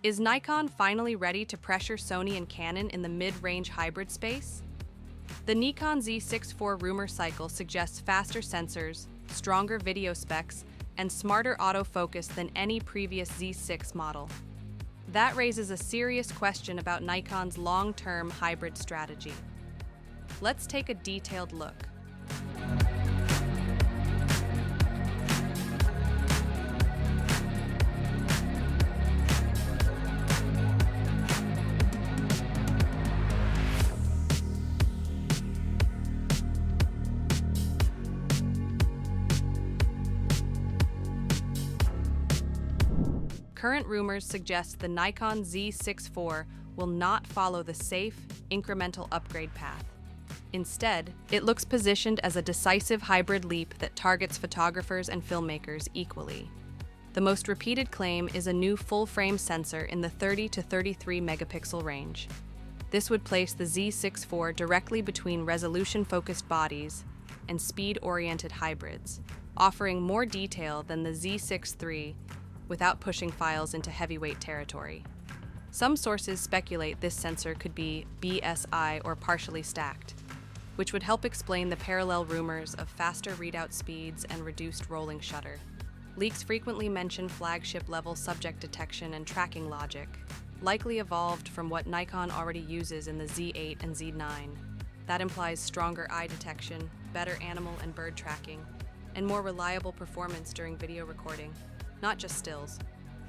Is Nikon finally ready to pressure Sony and Canon in the mid-range hybrid space? The Nikon Z6 IV rumor cycle suggests faster sensors, stronger video specs, and smarter autofocus than any previous Z6 model. That raises a serious question about Nikon's long-term hybrid strategy. Let's take a detailed look. Current rumors suggest the Nikon Z6 IV will not follow the safe, incremental upgrade path. Instead, it looks positioned as a decisive hybrid leap that targets photographers and filmmakers equally. The most repeated claim is a new full-frame sensor in the 30 to 33 megapixel range. This would place the Z6 IV directly between resolution-focused bodies and speed-oriented hybrids, offering more detail than the Z6 III without pushing files into heavyweight territory. Some sources speculate this sensor could be BSI or partially stacked, which would help explain the parallel rumors of faster readout speeds and reduced rolling shutter. Leaks frequently mention flagship-level subject detection and tracking logic, likely evolved from what Nikon already uses in the Z8 and Z9. That implies stronger eye detection, better animal and bird tracking, and more reliable performance during video recording, not just stills.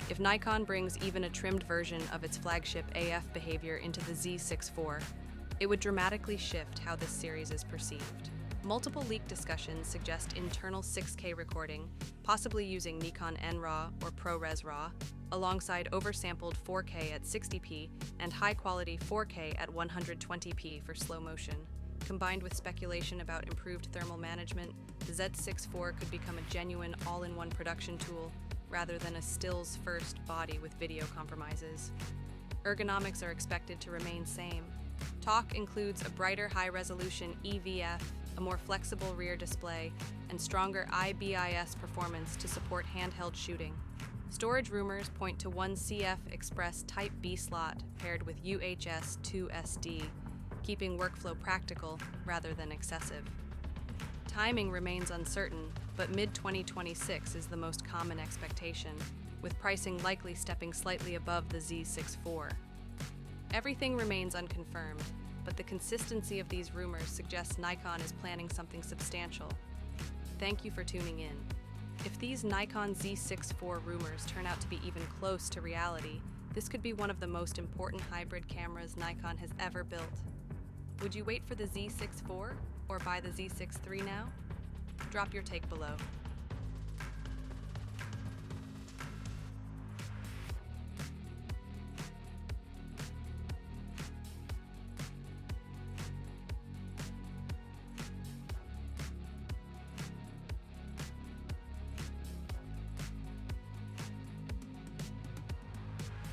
If Nikon brings even a trimmed version of its flagship AF behavior into the Z6 IV, it would dramatically shift how this series is perceived. Multiple leak discussions suggest internal 6K recording, possibly using Nikon NRAW or ProRes RAW, alongside oversampled 4K at 60p and high-quality 4K at 120p for slow motion. Combined with speculation about improved thermal management, the Z6 IV could become a genuine all-in-one production tool, rather than a stills-first body with video compromises. Ergonomics are expected to remain same. Talk includes a brighter high-resolution EVF, a more flexible rear display, and stronger IBIS performance to support handheld shooting. Storage rumors point to one CF Express Type B slot paired with UHS 2SD, keeping workflow practical rather than excessive. Timing remains uncertain, but mid-2026 is the most common expectation, with pricing likely stepping slightly above the Z6 IV. Everything remains unconfirmed, but the consistency of these rumors suggests Nikon is planning something substantial. Thank you for tuning in. If these Nikon Z6 IV rumors turn out to be even close to reality, this could be one of the most important hybrid cameras Nikon has ever built. Would you wait for the Z6 IV or buy the Z6 III now? Drop your take below.